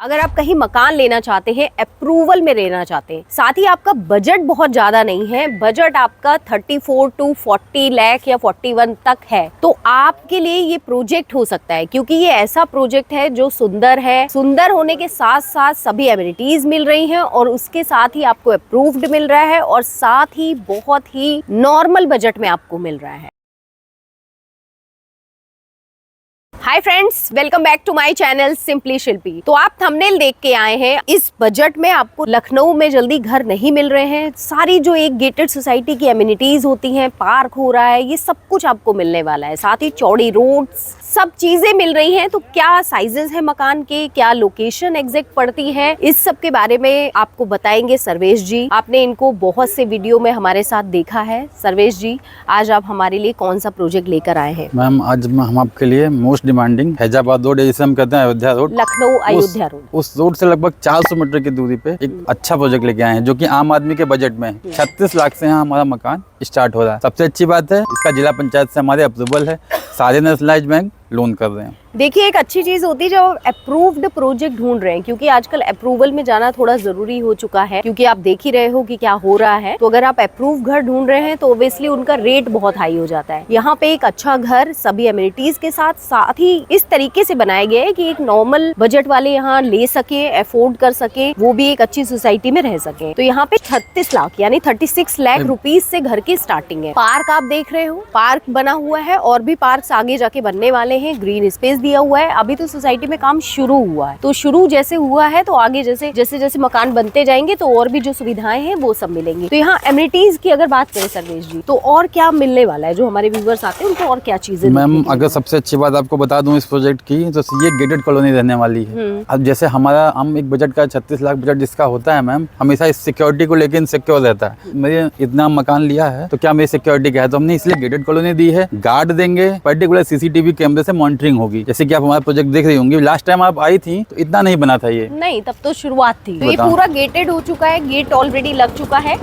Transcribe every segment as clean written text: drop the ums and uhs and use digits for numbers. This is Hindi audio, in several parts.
अगर आप कहीं मकान लेना चाहते हैं, अप्रूवल में लेना चाहते हैं, साथ ही आपका बजट बहुत ज्यादा नहीं है, बजट आपका 34 टू 40 लाख या 41 तक है, तो आपके लिए ये प्रोजेक्ट हो सकता है। क्योंकि ये ऐसा प्रोजेक्ट है जो सुंदर है, सुंदर होने के साथ साथ सभी एमिनिटीज मिल रही हैं और उसके साथ ही आपको अप्रूव्ड मिल रहा है और साथ ही बहुत ही नॉर्मल बजट में आपको मिल रहा है। Hi friends, welcome back to my channel simply Shilpi. तो आप थंबनेल देख के आए हैं, इस बजट में आपको लखनऊ में जल्दी घर नहीं मिल रहे हैं। सारी जो एक गेटेड सोसाइटी की एमिनिटीज होती हैं, पार्क हो रहा है, ये सब कुछ आपको मिलने वाला है। साथ ही चौड़ी रोड्स, सब चीजें मिल रही हैं। तो क्या साइजेस है मकान के, क्या लोकेशन एग्जैक्ट पड़ती है, इस सब के बारे में आपको बताएंगे सर्वेश जी। आपने इनको बहुत से वीडियो में हमारे साथ देखा है। सर्वेश जी, आज आप हमारे लिए कौन सा प्रोजेक्ट लेकर आए हैं? मैम, आज हम आपके लिए मोस्ट डिमांडिंग हैजाबाद रोड, जिसे हम कहते हैं अयोध्या रोड, लखनऊ अयोध्या रोड, उस रोड से लगभग 400 मीटर की दूरी पे एक अच्छा प्रोजेक्ट लेके आए हैं जो कि आम आदमी के बजट में है। 36 लाख से यहाँ हमारा मकान स्टार्ट हो रहा है। सबसे अच्छी बात है, इसका जिला पंचायत से हमारे अप्रूवल है, सारे नेशनलाइज्ड बैंक लोन कर रहे हैं। देखिए, एक अच्छी चीज होती है जब अप्रूव्ड प्रोजेक्ट ढूंढ रहे हैं, क्योंकि आजकल अप्रूवल में जाना थोड़ा जरूरी हो चुका है, क्योंकि आप देख ही रहे हो कि क्या हो रहा है। तो अगर आप अप्रूव घर ढूंढ रहे हैं तो ऑब्वियसली उनका रेट बहुत हाई हो जाता है। यहाँ पे एक अच्छा घर सभी एमिनिटीज के साथ ही इस तरीके से बनाया गया है कि एक नॉर्मल बजट वाले यहाँ ले सके, अफोर्ड कर सके, वो भी एक अच्छी सोसाइटी में रह सके। तो यहाँ पे 36 लाख यानी 36 लाख रुपीज से घर की स्टार्टिंग है। पार्क आप देख रहे हो, पार्क बना हुआ है और भी पार्क आगे जाके बनने वाले हैं। ग्रीन स्पेस दिया हुआ है। अभी तो सोसाइटी में काम शुरू हुआ है, तो शुरू जैसे हुआ है तो आगे जैसे जैसे मकान बनते जाएंगे तो और भी जो सुविधाएं हैं वो सब मिलेंगी। तो यहाँ एमिनिटीज की अगर बात करें सर्वेश जी, तो और क्या मिलने वाला है? जो हमारे व्यूअर्स आते हैं उनको और क्या चीजें? मैम, अगर सबसे अच्छी बात आपको बता दूं इस प्रोजेक्ट की, तो ये गेटेड कॉलोनी रहने वाली है। अब जैसे हम एक बजट का 36 लाख बजट जिसका होता है मैम, हमेशा इस सिक्योरिटी को लेकर इनसिक्योर रहता है। मैंने इतना मकान लिया है तो क्या मेरी सिक्योरिटी क्या है, तो हमने इसलिए गेटेड कॉलोनी दी है। गार्ड देंगे, पर्टिकुलर सीसीटीवी कैमरे से मॉनिटरिंग होगी। जैसे कि आप हमारा प्रोजेक्ट देख रही होंगी, लास्ट टाइम आप आई थी तो इतना नहीं बना था ये। नहीं, तब तो शुरुआत थी। तो ये पूरा गेटेड हो चुका है, गेट ऑलरेडी लग चुका है।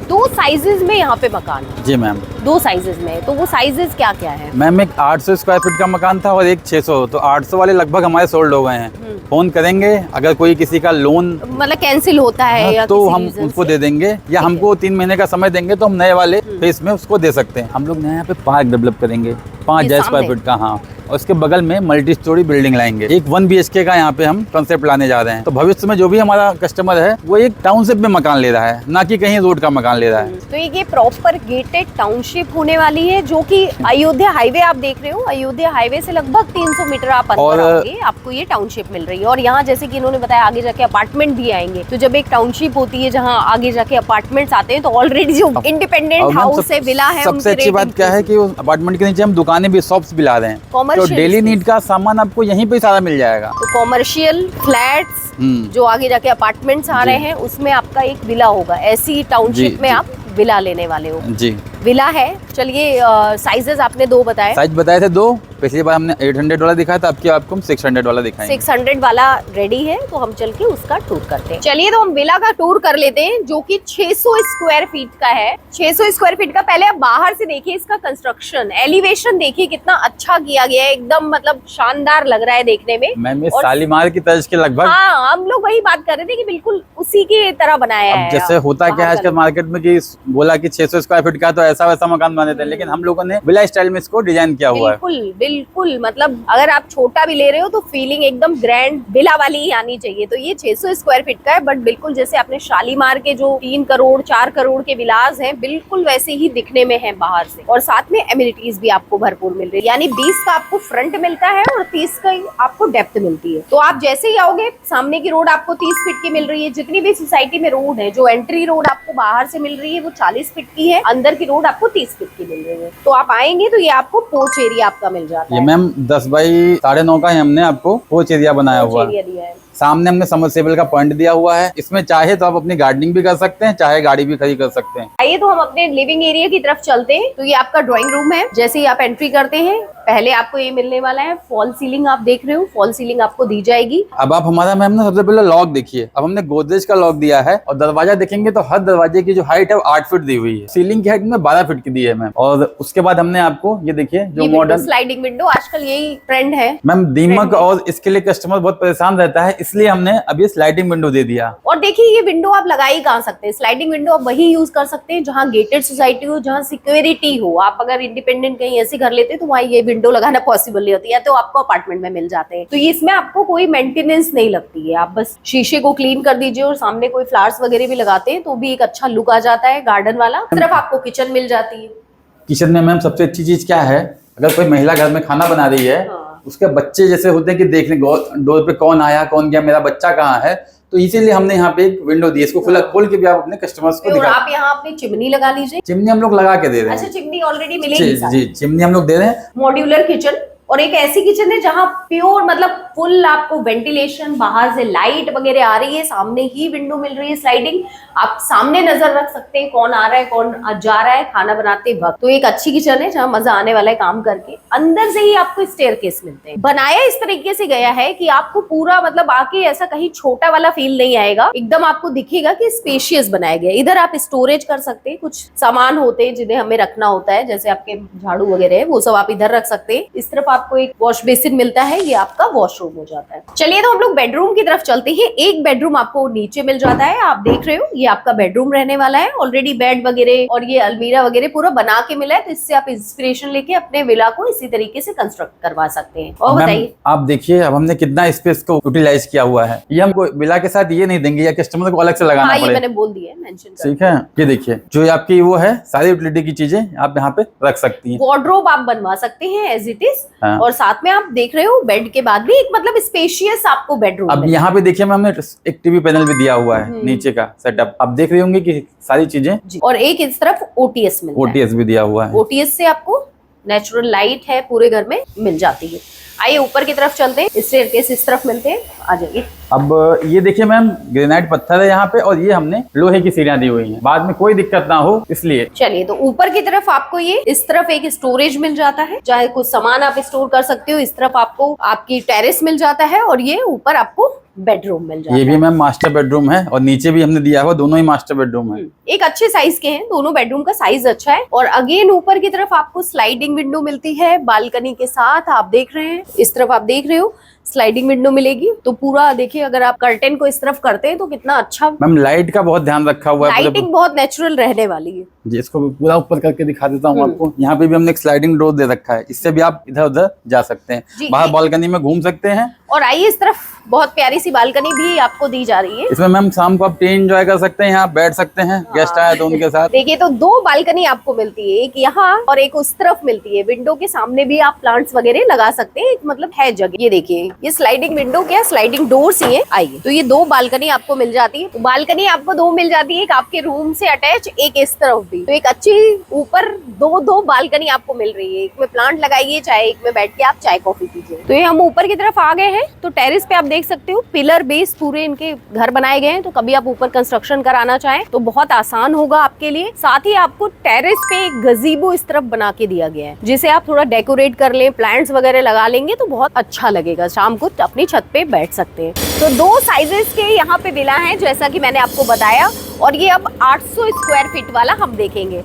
2 साइजेस में यहाँ पे मकान है। जी मैम, 2 साइजेस में। तो वो साइजेस क्या क्या है? मैम, एक 800 स्क्वायर फीट का मकान था और एक 600। तो 800 वाले लगभग हमारे सोल्ड हो गए हैं। फोन करेंगे, अगर कोई किसी का लोन मतलब कैंसिल होता है या तो हम उसको दे देंगे, या हमको 3 महीने का समय देंगे तो हम नए वाले फेस में उसको दे सकते हैं। हम लोग यहाँ पे पार्क डेवलप करेंगे 5000 स्क्वायर फीट का। हाँ, और उसके बगल में मल्टी स्टोरी बिल्डिंग लाएंगे। एक 1 BHK का यहाँ पे हम कंसेप्ट लाने जा रहे हैं। तो भविष्य में जो भी हमारा कस्टमर है वो एक टाउनशिप में मकान ले रहा है, ना कि कहीं रोड का मकान ले रहा है। तो ये प्रॉपर गेटेड टाउनशिप होने वाली है, जो कि अयोध्या हाईवे आप देख रहे हो। अयोध्या हाईवे से लगभग 300 मीटर आप अंदर आओगे, आपको ये टाउनशिप मिल रही है। और यहाँ जैसे कि इन्होंने बताया आगे जाके अपार्टमेंट भी आएंगे। तो जब एक टाउनशिप होती है जहाँ आगे जाके अपार्टमेंट्स आते हैं, तो ऑलरेडी जो इंडिपेंडेंट हाउस है, विला है, सबसे अच्छी बात क्या है कि अपार्टमेंट के नीचे हम दुकानें भी, शॉप्स भी ला रहे हैं। तो डेली नीड का सामान आपको यहीं पे सारा मिल जाएगा। तो कॉमर्शियल फ्लैट्स जो आगे जाके अपार्टमेंट्स आ रहे हैं, उसमें आपका एक विला होगा। ऐसी टाउनशिप में आप विला लेने वाले हो। जी, विला है। चलिए, साइजेस आपने 2 बताए। साइज बताए थे 2। पिछली बार हमने 800 वाला दिखाया था, अब की आपको हम 600 वाला दिखाएंगे। 600 वाला रेडी है, तो हम चल के उसका टूर करते हैं। चलिए, तो हम विला का टूर कर लेते हैं, जो कि 600 स्क्वायर फीट का है। 600 स्क्वायर फीट का। पहले आप बाहर से देखिए, इसका कंस्ट्रक्शन, एलिवेशन देखिए कितना अच्छा किया गया है। एकदम मतलब शानदार लग रहा है देखने में। मैम, ये शालीमार की तर्ज के लगभग। हाँ, हम लोग वही बात कर रहे थे कि बिल्कुल उसी की तरह बनाया है। जैसे होता क्या है आजकल मार्केट में कि बोला कि 600 स्क्वायर फीट का तो ऐसा वैसा मकान बना देते हैं, लेकिन हम लोगों ने विला स्टाइल में इसको डिजाइन किया हुआ है। बिल्कुल मतलब अगर आप छोटा भी ले रहे हो तो फीलिंग एकदम ग्रैंड विला वाली ही आनी चाहिए। तो ये 600 स्क्वायर फीट का है, बट बिल्कुल जैसे आपने शालीमार के जो 3 करोड़ 4 करोड़ के विलास हैं, बिल्कुल वैसे ही दिखने में है बाहर से। और साथ में एमिनिटीज भी आपको भरपूर मिल रही है, यानी 20 का आपको फ्रंट मिलता है और 30 का आपको डेप्थ मिलती है। तो आप जैसे ही आओगे, सामने की रोड आपको 30 फीट की मिल रही है। जितनी भी सोसाइटी में रोड है, जो एंट्री रोड आपको बाहर से मिल रही है वो 40 फीट की है, अंदर की रोड आपको 30 फीट की मिल रही है। तो आप आएंगे तो ये आपको पोर्च एरिया आपका मिल जाता है। ये मैम 10 बाई 9.5 का ही हमने आपको पोर्च एरिया बनाया हुआ है। सामने हमने समरसेबल का पॉइंट दिया हुआ है। इसमें चाहे तो आप अपनी गार्डनिंग भी कर सकते हैं, चाहे गाड़ी भी खड़ी कर सकते हैं। आइए तो हम अपने लिविंग एरिया की तरफ चलते हैं। तो ये आपका ड्राइंग रूम है। जैसे ही आप एंट्री करते हैं, पहले आपको ये मिलने वाला है फॉल सीलिंग। आप देख रहे हो, फॉल सीलिंग आपको दी जाएगी। अब आप हमारा मैम ना सबसे पहले लॉक देखिए। अब हमने गोदरेज का लॉक दिया है और दरवाजा देखेंगे तो हर दरवाजे की जो हाइट है वो 8 फीट दी हुई है। सीलिंग की हाइट में 12 फीट की दी है मैम। और उसके बाद हमने आपको ये देखिए जो मॉडर्न स्लाइडिंग विंडो, आजकल यही ट्रेंड है मैम। दीमक और इसके लिए कस्टमर बहुत परेशान रहता है, इसलिए हमने अभी स्लाइडिंग विंडो दे दिया। और देखिए ये विंडो आप लगा ही कहाँ सकते हैं, स्लाइडिंग विंडो आप वही यूज कर सकते हैं जहाँ गेटेड सोसाइटी हो, जहाँ सिक्योरिटी हो। आप अगर इंडिपेंडेंट कहीं ऐसे घर लेते हैं तो वहाँ ये विंडो लगाना पॉसिबल नहीं होती है, तो आपको अपार्टमेंट में मिल जाते हैं। तो इसमें आपको कोई मेंटेनेंस नहीं लगती है, आप बस शीशे को क्लीन कर दीजिए और सामने कोई फ्लावर्स वगैरह भी लगाते हैं तो भी एक अच्छा लुक आ जाता है गार्डन वाला। सिर्फ आपको किचन मिल जाती है। किचन में मैम सबसे अच्छी चीज क्या है, अगर कोई महिला घर में खाना बना रही है, उसके बच्चे जैसे होते हैं कि देखने डोर पे कौन आया कौन गया, मेरा बच्चा कहाँ है, तो इसीलिए हमने यहाँ पे एक विंडो दी है। इसको खोल के भी आप अपने कस्टमर्स को दिखा। आप यहाँ अपनी चिमनी लगा लीजिए। चिमनी हम लोग लगा के दे रहे हैं। अच्छा, चिमनी ऑलरेडी मिलेगी। जी, चिमनी हम लोग दे रहे हैं। मॉड्यूलर किचन, और एक ऐसी किचन है जहाँ प्योर मतलब फुल आपको वेंटिलेशन, बाहर से लाइट वगैरह आ रही है, सामने ही विंडो मिल रही है स्लाइडिंग, आप सामने नजर रख सकते हैं कौन आ रहा है कौन जा रहा है खाना बनाते वक्त। तो एक अच्छी किचन है जहाँ मजा आने वाला है काम करके। अंदर से ही आपको स्टेयरकेस मिलते हैं, बनाया इस तरीके से गया है कि आपको पूरा मतलब आके ऐसा कहीं छोटा वाला फील नहीं आएगा, एकदम आपको दिखेगा कि स्पेशियस बनाया गया। इधर आप स्टोरेज कर सकते हैं, कुछ सामान होते हैं जिन्हें हमें रखना होता है, जैसे आपके झाड़ू वगैरह है वो सब आप इधर रख सकते हैं। इस तरफ आपको एक वॉश बेसिन मिलता है, ये आपका वॉशरूम हो जाता है। चलिए तो हम लोग बेडरूम की तरफ चलते हैं। एक बेडरूम आपको नीचे मिल जाता है, आप देख रहे हो ये आपका बेडरूम रहने वाला है। ऑलरेडी बेड वगैरह और ये अलमीरा वगैरह पूरा बना के मिला है, तो इससे आप इंस्पिरेशन लेके अपने विला को इसी तरीके से कंस्ट्रक्ट करवा सकते हैं। और बताइए आप देखिए अब हमने कितना स्पेस को यूटिलाइज किया हुआ है। ये हमको विला के साथ ये नहीं देंगे या कस्टमर को अलग से लगाना पड़ेगा। ये मैंने बोल दिया है, मेंशन कर। ठीक है, ये देखिए जो आपकी वो है सारी यूटिलिटी की चीजें आप यहाँ पे रख सकती हैं। वार्डरोब आप बनवा सकते हैं एज इट इज। हाँ। और साथ में आप देख रहे हो बेड के बाद भी एक मतलब स्पेशियस आपको बेडरूम। अब यहाँ पे देखिए हमने एक टीवी पैनल भी दिया हुआ है नीचे का सेटअप, आप देख रहे होंगे कि सारी चीजें। और एक इस तरफ ओटीएस मिलता है। ओटीएस भी दिया हुआ है। ओटीएस से आपको नेचुरल लाइट है पूरे घर में मिल जाती है। आइए ऊपर की तरफ चलते हैं, स्टेयरकेस इस तरफ मिलते हैं, आ जाइए। अब ये देखिए मैम ग्रेनाइट पत्थर है यहाँ पे और ये हमने लोहे की सीढ़ियां दी हुई हैं, बाद में कोई दिक्कत ना हो इसलिए। चलिए तो ऊपर की तरफ आपको ये इस तरफ एक स्टोरेज मिल जाता है, चाहे कुछ सामान आप स्टोर कर सकते हो। इस तरफ आपको आपकी टेरेस मिल जाता है और ये ऊपर आपको बेडरूम मिल जाता है। ये भी मैम मास्टर बेडरूम है और नीचे भी हमने दिया हुआ, दोनों ही मास्टर बेडरूम है। एक अच्छे साइज के हैं दोनों, बेडरूम का साइज अच्छा है। और अगेन ऊपर की तरफ आपको स्लाइडिंग विंडो मिलती है बालकनी के साथ, आप देख रहे हैं। इस तरफ आप देख रहे हो स्लाइडिंग विंडो मिलेगी, तो पूरा देखिए अगर आप कर्टेन को इस तरफ करते हैं तो कितना अच्छा। मैम लाइट का बहुत ध्यान रखा हुआ है, लाइटिंग बहुत नेचुरल रहने वाली है। जी, इसको पूरा ऊपर करके दिखा देता हूँ आपको। यहाँ पे भी हमने एक स्लाइडिंग डोर दे रखा है, इससे भी आप इधर उधर जा सकते हैं, बाहर बालकनी में घूम सकते हैं। और आइए इस तरफ बहुत प्यारी सी बालकनी भी आपको दी जा रही है। इसमें मैम शाम को आप टी एंजॉय कर सकते हैं, यहाँ बैठ सकते हैं, गेस्ट आए तो उनके साथ। देखिए तो दो बालकनी आपको मिलती है, एक यहाँ और एक उस तरफ मिलती है। विंडो के सामने भी आप प्लांट्स वगैरह लगा सकते हैं, एक मतलब है जगह। ये देखिए ये स्लाइडिंग विंडो क्या स्लाइडिंग डोर्स ही है। आइए तो ये दो बालकनी आपको मिल जाती है। तो बालकनी आपको दो मिल जाती है, एक आपके रूम से अटैच, एक इस तरफ भी। तो एक अच्छी ऊपर दो बालकनी आपको मिल रही है। एक में प्लांट लगाइए, चाहे एक में बैठ के आप चाय कॉफी पीजिए। तो ये हम ऊपर की तरफ आ गए हैं। तो टेरेस पे आप देख सकते हो पिलर बेस पूरे इनके घर बनाए गए हैं, तो कभी आप ऊपर कंस्ट्रक्शन कराना चाहें तो बहुत आसान होगा आपके लिए। साथ ही आपको टेरेस पे एक गजीबो इस तरफ बना के दिया गया है, जिसे आप थोड़ा डेकोरेट कर लें, प्लांट्स वगैरह लगा लेंगे तो बहुत अच्छा लगेगा। शाम को अपनी छत पे बैठ सकते हैं। तो दो साइजेस के यहाँ पे विला हैं जैसा कि मैंने आपको बताया, और ये अब 800 स्क्वायर फीट वाला हम देखेंगे।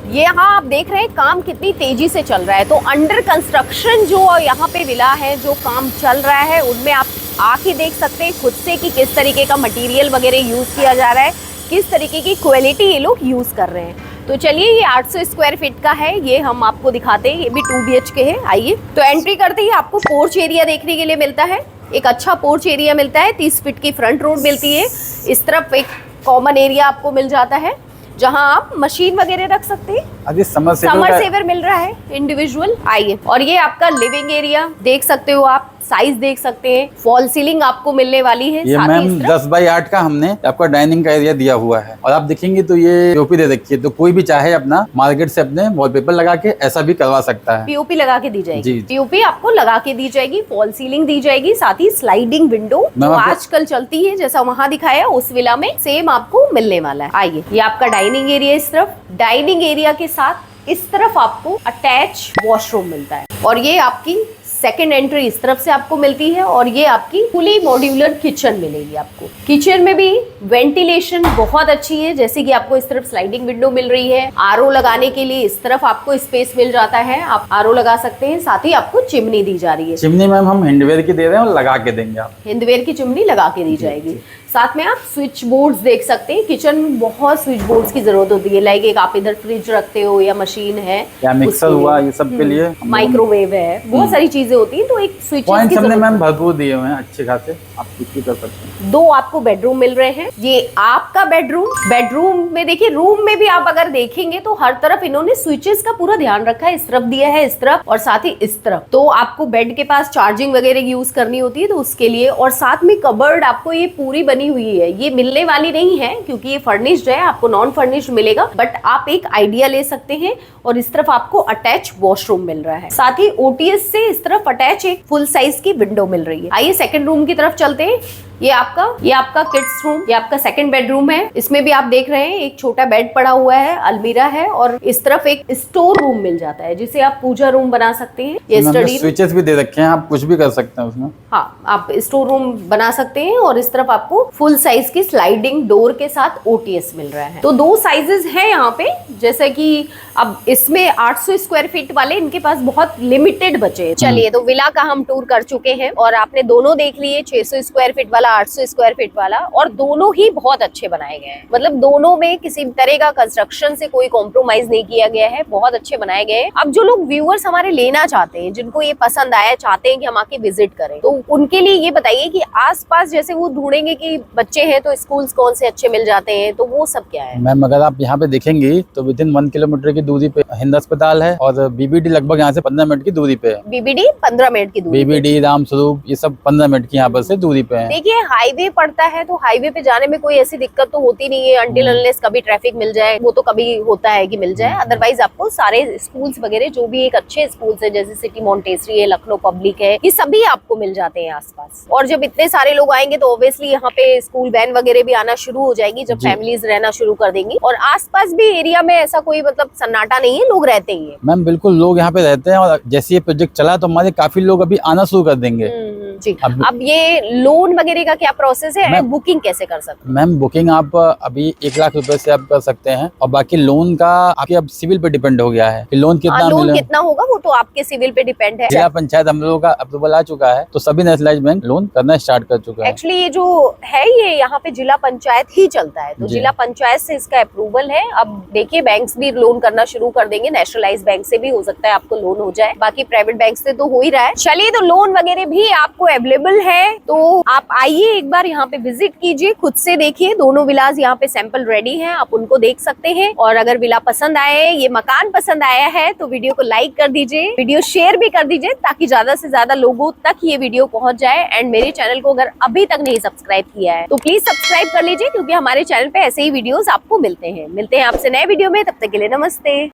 ये यहाँ आप देख रहे हैं काम कितनी तेजी से चल रहा है। तो अंडर कंस्ट्रक्शन जो यहाँ पे विला है, जो काम चल रहा है, उनमें आप आके देख सकते हैं खुद से कि किस तरीके का मटेरियल वगैरह यूज किया जा रहा है, किस तरीके की क्वालिटी ये लोग यूज कर रहे हैं। तो चलिए ये 800 स्क्वायर फीट का है, ये हम आपको दिखाते हैं। ये भी 2 BHK है। आइए तो एंट्री करते ही आपको पोर्च एरिया देखने के लिए मिलता है। एक अच्छा पोर्च एरिया मिलता है, 30 फीट की फ्रंट रोड मिलती है। इस तरफ एक कॉमन एरिया आपको मिल जाता है जहां आप मशीन वगैरह रख सकते हैं। अभी समर सेवर मिल रहा है इंडिविजुअल। आइए और ये आपका लिविंग एरिया देख सकते हो, आप साइज देख सकते हैं। फॉल सीलिंग आपको मिलने वाली है। ये मैम 10 बाई 8 का हमने आपका डाइनिंग का एरिया दिया हुआ है। और आप देखेंगे तो ये पीओपी दे रखी है, तो कोई भी चाहे अपना मार्केट से अपने वॉलपेपर लगा के ऐसा भी करवा सकता है। पीओपी लगा के दी जाएगी। जी। पीओपी आपको लगा के दी जाएगी, फॉल सीलिंग दी जाएगी, साथ ही स्लाइडिंग विंडो जो आजकल चलती है जैसा वहां दिखाया उस विला में सेम आपको मिलने वाला है। आइए ये आपका डाइनिंग एरिया, इस तरफ डाइनिंग एरिया के साथ इस तरफ आपको अटैच वॉशरूम मिलता है। और ये आपकी सेकंड एंट्री इस तरफ से आपको मिलती है और ये आपकी फुली मॉड्यूलर किचन मिलेगी आपको। किचन में भी वेंटिलेशन बहुत अच्छी है, जैसे कि आपको इस तरफ स्लाइडिंग विंडो मिल रही है। आरओ लगाने के लिए इस तरफ आपको स्पेस मिल जाता है, आप आरओ लगा सकते हैं। साथ ही आपको चिमनी दी जा रही है। चिमनी मैम हम हैंडवेयर की दे रहे हैं और लगा के देंगे आप। हिंदवेयर की चिमनी लगा के दी जाएगी। साथ में आप स्विच बोर्ड्स देख सकते हैं। किचन में बहुत स्विच बोर्ड्स की जरूरत होती है, लाइक एक आप इधर फ्रिज रखते हो या मशीन है या मिक्सर हुआ, ये सब के लिए माइक्रोवेव है, बहुत सारी चीजें होती हैं, तो एक स्विच पॉइंट्स हमने मैम भरपूर दिए हुए हैं अच्छे खासे, आप कुछ भी कर सकते हैं। 2 आपको बेडरूम मिल रहे हैं। ये आपका बेडरूम में देखिए, रूम में भी आप अगर देखेंगे तो हर तरफ इन्होंने स्विचेस का पूरा ध्यान रखा है। इस तरफ दिया है, इस तरफ, और साथ ही इस तरफ। तो आपको बेड के पास चार्जिंग वगैरह यूज करनी होती है तो उसके लिए, और साथ में कबर्ड आपको ये पूरी बनी हुई है। ये मिलने वाली नहीं है क्योंकि ये फर्निश्ड है, आपको नॉन फर्निश्ड मिलेगा, बट आप एक आइडिया ले सकते हैं। और इस तरफ आपको अटैच वॉशरूम मिल रहा है। साथ ही ओटीएस से इस तरफ अटैच एक फुल साइज की विंडो मिल रही है। आइए सेकंड रूम की तरफ चलते हैं। ये आपका किड्स रूम, ये आपका सेकंड बेडरूम है। इसमें भी आप देख रहे हैं एक छोटा बेड पड़ा हुआ है, अलमीरा है, और इस तरफ एक स्टोर रूम मिल जाता है जिसे आप पूजा रूम बना सकते हैं। ये स्टडी स्विचेस भी दे रखे हैं, आप कुछ भी कर सकते हैं उसमें। हाँ, आप स्टोर रूम बना सकते हैं। और इस तरफ आपको फुल साइज की स्लाइडिंग डोर के साथ ओटीएस मिल रहा है। तो 2 साइजेस हैं यहाँ पे, जैसे कि अब इसमें 800 स्क्वायर फीट वाले इनके पास बहुत लिमिटेड बचे हैं। चलिए, तो विला का हम टूर कर चुके हैं और आपने दोनों देख लिए, 600 स्क्वायर फीट वाला, 800 स्क्वायर फीट वाला, और दोनों ही बहुत अच्छे बनाए गए हैं। मतलब दोनों में किसी तरह का कंस्ट्रक्शन से कोई कॉम्प्रोमाइज नहीं किया गया है, बहुत अच्छे बनाए गए हैं। अब जो लोग व्यूअर्स हमारे लेना चाहते हैं, जिनको ये पसंद आया, चाहते हैं कि हम आके विजिट करें, तो उनके लिए ये बताइए कि आसपास जैसे वो ढूंढेंगे कि बच्चे हैं तो स्कूल्स कौन से अच्छे मिल जाते हैं, तो वो सब क्या है? मैम अगर आप यहाँ पे देखेंगी तो विद इन 1 किलोमीटर की दूरी पे हिंद अस्पताल है, और बीबीडी लगभग यहाँ से 15 मिनट की दूरी पे है। बीबीडी 15 मिनट की दूरी, बीबीडी, रामस्वरूप, ये सब 15 मिनट की यहाँ पर से दूरी पे है। देखिए, हाईवे पड़ता है तो हाईवे पे जाने में कोई ऐसी दिक्कत तो होती नहीं है, अनटिल अनलेस कभी ट्रैफिक मिल जाए, वो तो कभी होता है कि मिल जाए। अदरवाइज आपको सारे स्कूल्स वगैरह जो भी एक अच्छे स्कूल्स है, जैसे सिटी मॉन्टेसरी है, लखनऊ पब्लिक है, ये सभी आपको मिल जाते हैं आसपास। और जब इतने सारे लोग आएंगे तो ऑब्वियसली यहाँ पे स्कूल वैन वगैरह भी आना शुरू हो जाएगी, जब फैमिलीज रहना शुरू कर देंगी। और आसपास भी एरिया में ऐसा कोई मतलब सन्नाटा नहीं है, लोग रहते ही है। मैम बिल्कुल, लोग यहाँ पे रहते हैं, और जैसे ये प्रोजेक्ट चला तो हमारे काफी लोग अभी आना शुरू कर देंगे। जी। अब ये लोन वगैरह का क्या प्रोसेस है, बुकिंग कैसे कर सकते हैं? मैम बुकिंग आप अभी 1 लाख रुपए से आप कर सकते हैं, और बाकी लोन का आपके अब सिविल पे डिपेंड हो गया है कि लोन कितना लोन कितना होगा, वो तो आपके सिविल पे डिपेंड है। जिला पंचायत हम लोगों का अप्रूवल आ चुका है, तो सभी नेशनलाइज बैंक लोन करना स्टार्ट कर चुका है। एक्चुअली ये जो है, ये यहाँ पे जिला पंचायत ही चलता है, तो जिला पंचायत से इसका अप्रूवल है। अब देखिए, बैंक्स भी लोन करना शुरू कर देंगे, नेशनलाइज बैंक से भी हो सकता है आपको लोन हो जाए, बाकी प्राइवेट बैंक से तो हो ही रहा है। चलिए, तो लोन वगैरह भी आपको अवेलेबल है, तो आप आइए एक बार यहाँ पे विजिट कीजिए, खुद से देखिए। दोनों विलास यहाँ पे सैंपल रेडी हैं, आप उनको देख सकते हैं। और अगर विला पसंद आए, ये मकान पसंद आया है, तो वीडियो को लाइक कर दीजिए, वीडियो शेयर भी कर दीजिए, ताकि ज्यादा से ज्यादा लोगों तक ये वीडियो पहुंच जाए। एंड मेरे चैनल को अगर अभी तक नहीं सब्सक्राइब किया है तो प्लीज सब्सक्राइब कर लीजिए, क्योंकि हमारे चैनल पे ऐसे ही वीडियोस आपको मिलते हैं आपसे नए वीडियो में। तब तक के लिए नमस्ते।